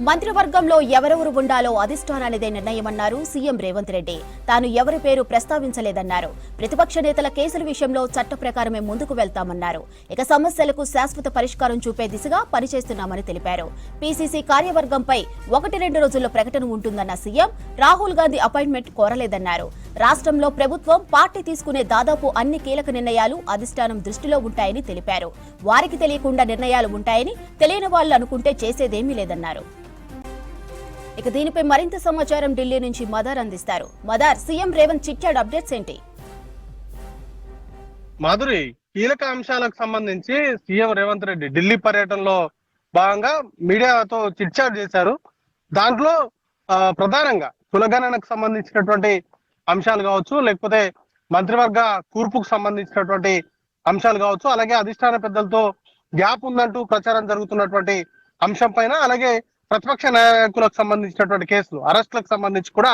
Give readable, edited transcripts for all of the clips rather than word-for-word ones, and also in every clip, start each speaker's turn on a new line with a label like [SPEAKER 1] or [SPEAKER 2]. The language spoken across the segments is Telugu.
[SPEAKER 1] మంత్రివర్గంలో ఎవరెవరు ఉండాలో అధిష్టానానిదే నిర్ణయమన్నారు సీఎం రేవంత్ రెడ్డి. తాను ఎవరి పేరు ప్రస్తావించలేదన్నారు. ప్రతిపక్ష నేతల కేసుల విషయంలో చట్ట ప్రకారమే ముందుకు వెళ్తామన్నారు. ఇక సమస్యలకు శాశ్వత పరిష్కారం చూపే దిశగా పనిచేస్తున్నామని తెలిపారు. పీసీసీ కార్యవర్గంపై 1-2 రోజుల్లో ప్రకటన ఉంటుందన్న సీఎం రాహుల్ గాంధీ అపాయింట్మెంట్ కోరలేదన్నారు. రాష్ట్రంలో ప్రభుత్వం పార్టీ తీసుకునే దాదాపు అన్ని కీలక నిర్ణయాలు అధిష్టానం దృష్టిలో ఉంటాయని తెలిపారు. వారికి తెలియకుండా నిర్ణయాలు ఉంటాయని తెలియని వాళ్ళు అనుకుంటే చేసేదేమీ లేదన్నారు. ఇక దీనిపై మరింత సమాచారం ఢిల్లీ నుంచి మదార్ అందిస్తారు. మదార్, సీఎం రేవంత్ చిట్చాట్ అప్డేట్స్ ఏంటి?
[SPEAKER 2] మాధురి, కీలక అంశాలకు సంబంధించి సీఎం రేవంత్ రెడ్డి ఢిల్లీ పర్యటనలో భాగంగా మీడియాతో చిట్చాట్ చేశారు. దాంట్లో ప్రధానంగా కులగణనకు సంబంధించినటువంటి అంశాలు కావచ్చు, లేకపోతే మంత్రివర్గ కూర్పుకు సంబంధించినటువంటి అంశాలు కావచ్చు, అలాగే అధిష్టాన పెద్దలతో గ్యాప్ ఉందంటూ ప్రచారం జరుగుతున్నటువంటి అంశం పైన, అలాగే ప్రతిపక్ష నాయకులకు సంబంధించినటువంటి కేసులు అరెస్టులకు సంబంధించి కూడా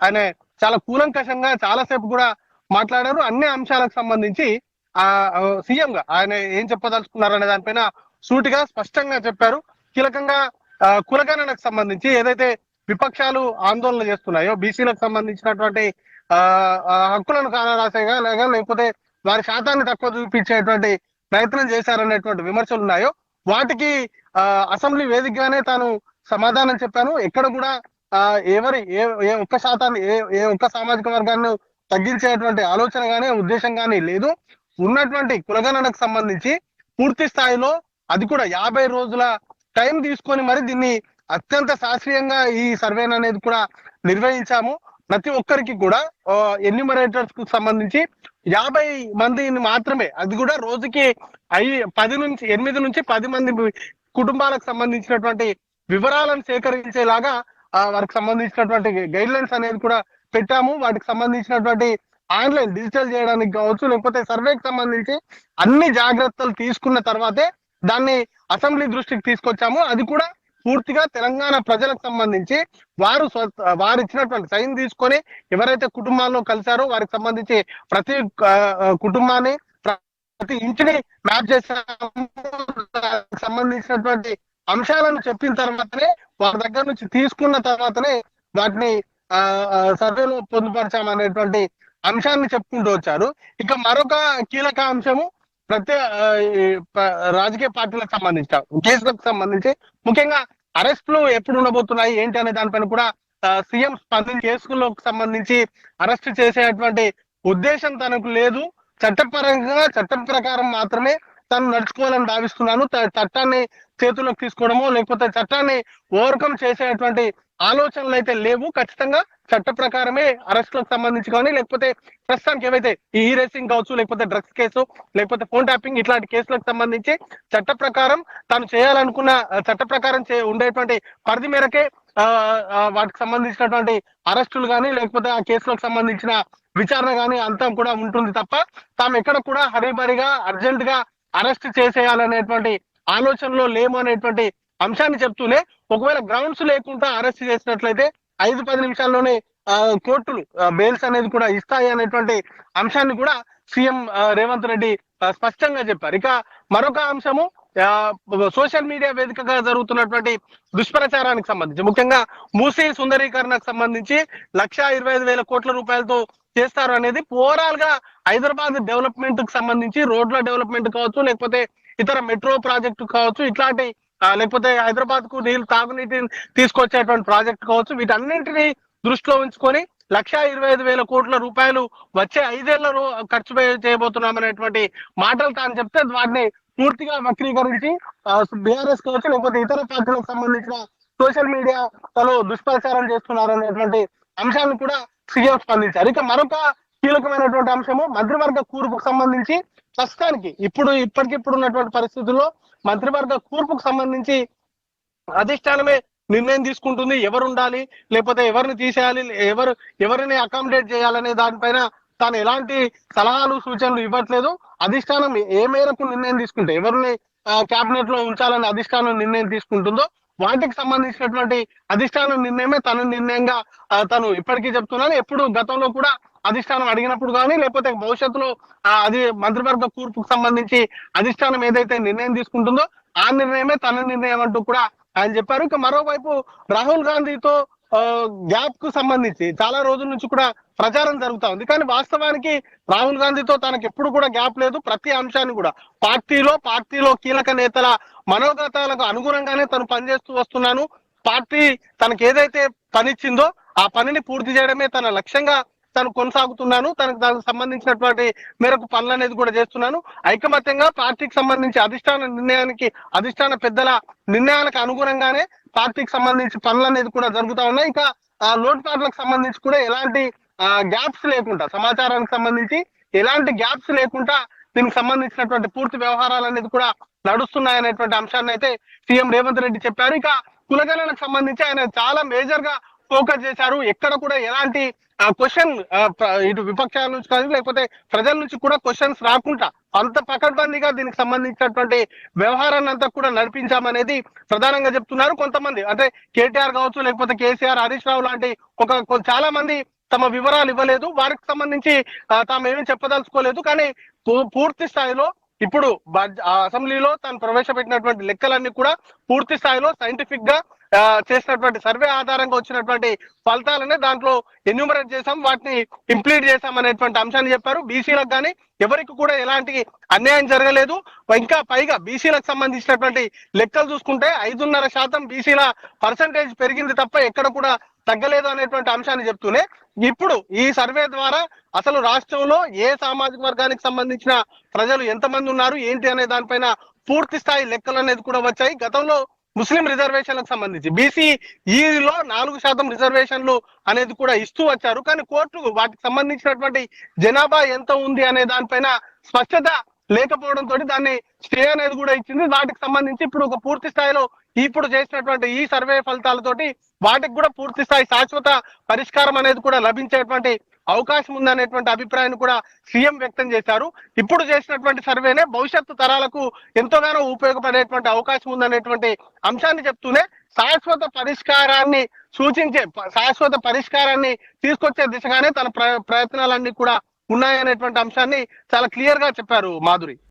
[SPEAKER 2] ఆయన చాలా కూలంకషంగా చాలాసేపు కూడా మాట్లాడారు. అన్ని అంశాలకు సంబంధించి సీఎం గా ఆయన ఏం చెప్పదలుచుకున్నారనే దానిపైన సూటిగా స్పష్టంగా చెప్పారు. కీలకంగా కులగణనకు సంబంధించి ఏదైతే విపక్షాలు ఆందోళన చేస్తున్నాయో, బీసీలకు సంబంధించినటువంటి హక్కులను కాలరాసేగా లేకపోతే వారి శాతాన్ని తక్కువ చూపించేటువంటి ప్రయత్నం చేశారనేటువంటి విమర్శలు ఉన్నాయో వాటికి అసెంబ్లీ వేదికగానే తాను సమాధానం చెప్పాను. ఎక్కడ కూడా ఎవరి ఏ ఒక్క శాతాన్ని ఏ ఒక్క సామాజిక వర్గాన్ని తగ్గించేటువంటి ఆలోచన గానీ ఉద్దేశం గానీ లేదు. ఉన్నటువంటి కులగణనకు సంబంధించి పూర్తి స్థాయిలో అది కూడా 50 రోజుల టైం తీసుకొని మరి దీన్ని అత్యంత శాస్త్రీయంగా ఈ సర్వే అనేది కూడా నిర్వహించాము. ప్రతి ఒక్కరికి కూడా ఎన్యూమరేటర్స్ కు సంబంధించి 50 మందిని మాత్రమే, అది కూడా రోజుకి 8 నుంచి 10 మంది కుటుంబాలకు సంబంధించినటువంటి వివరాలను సేకరించేలాగా వారికి సంబంధించినటువంటి గైడ్ లైన్స్ అనేది కూడా పెట్టాము. వాటికి సంబంధించినటువంటి ఆన్లైన్ డిజిటల్ చేయడానికి కావచ్చు, లేకపోతే సర్వేకి సంబంధించి అన్ని జాగ్రత్తలు తీసుకున్న తర్వాతే దాన్ని అసెంబ్లీ దృష్టికి తీసుకొచ్చాము. అది కూడా పూర్తిగా తెలంగాణ ప్రజలకు సంబంధించి వారు ఇచ్చినటువంటి సైన్ తీసుకొని ఎవరైతే కుటుంబాల్లో కలిశారో వారికి సంబంధించి ప్రతి కుటుంబాన్ని ప్రతి ఇంటిని మ్యాప్ చేసాము. సంబంధించినటువంటి అంశాలను చెప్పిన తర్వాతనే వారి దగ్గర నుంచి తీసుకున్న తర్వాతనే వాటిని సర్వేలో పొందుపరచామనేటువంటి అంశాన్ని చెప్పుకుంటూ వచ్చారు. ఇక మరొక కీలక అంశము రాజకీయ పార్టీలకు సంబంధించిన కేసులకు సంబంధించి, ముఖ్యంగా అరెస్టులు ఎప్పుడు ఉండబోతున్నాయి ఏంటి అనే దానిపైన కూడా సీఎం స్పందించి కేసులకు సంబంధించి అరెస్ట్ చేసేటువంటి ఉద్దేశం తనకు లేదు. చట్టం ప్రకారం మాత్రమే తను నడుచుకోవాలని భావిస్తున్నాను. చట్టాన్ని చేతుల్లోకి తీసుకోవడమో లేకపోతే చట్టాన్ని ఓవర్కమ్ చేసేటువంటి ఆలోచనలు అయితే లేవు. ఖచ్చితంగా చట్ట ప్రకారమే అరెస్టులకు సంబంధించి కానీ, లేకపోతే ప్రస్తుతానికి ఏవైతే ఈ రేసింగ్ కావచ్చు, లేకపోతే డ్రగ్స్ కేసు, లేకపోతే ఫోన్ ట్యాపింగ్ ఇట్లాంటి కేసులకు సంబంధించి చట్ట ప్రకారం తాను చేయాలనుకున్న చట్ట ప్రకారం ఉండేటువంటి పరిధి మేరకే వాటికి సంబంధించినటువంటి అరెస్టులు కానీ, లేకపోతే ఆ కేసులకు సంబంధించిన విచారణ కానీ అంతా కూడా ఉంటుంది తప్ప తాము ఎక్కడ కూడా హరిబరిగా అర్జెంట్ గా అరెస్ట్ చేసేయాలనేటువంటి ఆలోచనలో లేము అనేటువంటి అంశాన్ని చెప్తూనే, ఒకవేళ గ్రౌండ్స్ లేకుండా అరెస్ట్ చేసినట్లయితే 5-10 నిమిషాల్లోనే కోర్టులు బెయిల్స్ అనేది కూడా ఇస్తాయి అనేటువంటి అంశాన్ని కూడా సీఎం రేవంత్ రెడ్డి స్పష్టంగా చెప్పారు. ఇక మరొక అంశము సోషల్ మీడియా వేదికగా జరుగుతున్నటువంటి దుష్ప్రచారానికి సంబంధించి, ముఖ్యంగా మూసీ సుందరీకరణకు సంబంధించి 1,25,000 కోట్ల రూపాయలతో చేస్తారు అనేది ఓవరాల్ గా హైదరాబాద్ డెవలప్మెంట్ కు సంబంధించి రోడ్ల డెవలప్మెంట్ కావచ్చు, లేకపోతే ఇతర మెట్రో ప్రాజెక్టు కావచ్చు, ఇట్లాంటి లేకపోతే హైదరాబాద్ కు తాగునీటిని తీసుకొచ్చేటువంటి ప్రాజెక్ట్ కావచ్చు, వీటన్నింటినీ దృష్టిలో ఉంచుకొని 1,25,000 కోట్ల రూపాయలు వచ్చే 5 ఏళ్లలో ఖర్చు చేయబోతున్నామనేటువంటి మాటలు తాను చెప్తే వాటిని పూర్తిగా వక్రీకరించి బీఆర్ఎస్ కావచ్చు, లేకపోతే ఇతర పార్టీలకు సంబంధించిన సోషల్ మీడియాలో దుష్ప్రచారం చేస్తున్నారు అనేటువంటి అంశాలను కూడా సీఎం స్పందించారు. ఇక మరొక కీలకమైనటువంటి అంశము మంత్రివర్గ కూర్పుకు సంబంధించి ప్రస్తుతానికి ఇప్పటికిప్పుడు ఉన్నటువంటి పరిస్థితుల్లో మంత్రివర్గ కూర్పుకు సంబంధించి అధిష్టానమే నిర్ణయం తీసుకుంటుంది. ఎవరు ఉండాలి, లేకపోతే ఎవరిని తీసేయాలి, ఎవరిని అకామిడేట్ చేయాలనే దానిపైన తాను ఎలాంటి సలహాలు సూచనలు ఇవ్వట్లేదు. అధిష్టానం ఏ మేరకు నిర్ణయం తీసుకుంటే ఎవరిని కేబినెట్ లో ఉంచాలని అధిష్టానం నిర్ణయం తీసుకుంటుందో వాటికి సంబంధించినటువంటి అధిష్టానం నిర్ణయమే తన నిర్ణయంగా తను ఇప్పటికీ చెప్తున్నాను. ఎప్పుడు గతంలో కూడా అధిష్టానం అడిగినప్పుడు కానీ, లేకపోతే భవిష్యత్తులో అది మంత్రివర్గ కూర్పుకు సంబంధించి అధిష్టానం ఏదైతే నిర్ణయం తీసుకుంటుందో ఆ నిర్ణయమే తన నిర్ణయం అంటూ కూడా ఆయన చెప్పారు. ఇక మరోవైపు రాహుల్ గాంధీతో గ్యాప్ కు సంబంధించి చాలా రోజుల నుంచి కూడా ప్రచారం జరుగుతా ఉంది. కానీ వాస్తవానికి రాహుల్ గాంధీతో తనకు ఎప్పుడు కూడా గ్యాప్ లేదు. ప్రతి అంశాన్ని కూడా పార్టీలో కీలక నేతల మనోగతాలకు అనుగుణంగానే తను పనిచేస్తూ వస్తున్నాను. పార్టీ తనకు ఏదైతే పనిచ్చిందో ఆ పనిని పూర్తి చేయడమే తన లక్ష్యంగా తను కొనసాగుతున్నాను. దానికి సంబంధించినటువంటి మేరకు పనులు అనేది కూడా చేస్తున్నాను. ఐకమత్యంగా పార్టీకి సంబంధించి అధిష్టాన పెద్దల నిర్ణయాలకు అనుగుణంగానే పార్టీకి సంబంధించి పనులు అనేది కూడా జరుగుతా ఉన్నాయి. ఇంకా లోటుపాట్లకు సంబంధించి కూడా ఎలాంటి గ్యాప్స్ లేకుండా, సమాచారానికి సంబంధించి ఎలాంటి గ్యాప్స్ లేకుండా దీనికి సంబంధించినటువంటి పూర్తి వ్యవహారాలు అనేది కూడా నడుస్తున్నాయనేటువంటి అంశాన్ని అయితే సీఎం రేవంత్ రెడ్డి చెప్పారు. ఇక కులగణనకు సంబంధించి ఆయన చాలా మేజర్ గా ఫోకస్ చేశారు. ఎక్కడ కూడా ఎలాంటి క్వశ్చన్ ఇటు విపక్షాల నుంచి కానీ లేకపోతే ప్రజల నుంచి కూడా క్వశ్చన్స్ రాకుండా అంత పకడ్బందీగా దీనికి సంబంధించినటువంటి వ్యవహారాన్ని అంతా కూడా నడిపించామనేది ప్రధానంగా చెప్తున్నారు. కొంతమంది అంటే కేటీఆర్ కావచ్చు, లేకపోతే కేసీఆర్, హరీష్ రావు లాంటి చాలా మంది తమ వివరాలు ఇవ్వలేదు. వారికి సంబంధించి తాము ఏమీ చెప్పదలుచుకోలేదు. కానీ పూర్తి స్థాయిలో ఇప్పుడు అసెంబ్లీలో తాను ప్రవేశపెట్టినటువంటి లెక్కలన్నీ కూడా పూర్తి స్థాయిలో సైంటిఫిక్ గా చేసినటువంటి సర్వే ఆధారంగా వచ్చినటువంటి ఫలితాలనే దాంట్లో ఎన్యూమరేట్ చేశాం, వాటిని ఇంప్లీట్ చేశాం అనేటువంటి అంశాన్ని చెప్పారు. బీసీలకు కానీ ఎవరికి కూడా ఎలాంటి అన్యాయం జరగలేదు. ఇంకా పైగా బీసీలకు సంబంధించినటువంటి లెక్కలు చూసుకుంటే 5.5% బీసీల పర్సంటేజ్ పెరిగింది తప్ప ఎక్కడ కూడా తగ్గలేదు అనేటువంటి అంశాన్ని చెప్తూనే ఇప్పుడు ఈ సర్వే ద్వారా అసలు రాష్ట్రంలో ఏ సామాజిక వర్గానికి సంబంధించిన ప్రజలు ఎంతమంది ఉన్నారు ఏంటి అనే దానిపైన పూర్తి స్థాయి లెక్కలు అనేది కూడా వచ్చాయి. గతంలో ముస్లిం రిజర్వేషన్లకు సంబంధించి బీసీఈలో 4% రిజర్వేషన్లు అనేది కూడా ఇస్తూ వచ్చారు. కానీ కోర్టు వాటికి సంబంధించినటువంటి జనాభా ఎంత ఉంది అనే దానిపైన స్పష్టత లేకపోవడంతో దాన్ని స్టే అనేది కూడా ఇచ్చింది. వాటికి సంబంధించి ఇప్పుడు ఒక పూర్తి స్థాయిలో ఇప్పుడు చేసినటువంటి ఈ సర్వే ఫలితాలతోటి వాటికి కూడా పూర్తి స్థాయి శాశ్వత పరిష్కారం అనేది కూడా లభించేటువంటి అవకాశం ఉందనేటువంటి అభిప్రాయాన్ని కూడా సీఎం వ్యక్తం చేశారు. ఇప్పుడు చేసినటువంటి సర్వేనే భవిష్యత్తు తరాలకు ఎంతోగానో ఉపయోగపడేటువంటి అవకాశం ఉందనేటువంటి అంశాన్ని చెప్తూనే శాశ్వత పరిష్కారాన్ని తీసుకొచ్చే దిశగానే తన ప్రయత్నాలన్నీ కూడా ఉన్నాయనేటువంటి అంశాన్ని చాలా క్లియర్ గా చెప్పారు మాధురి.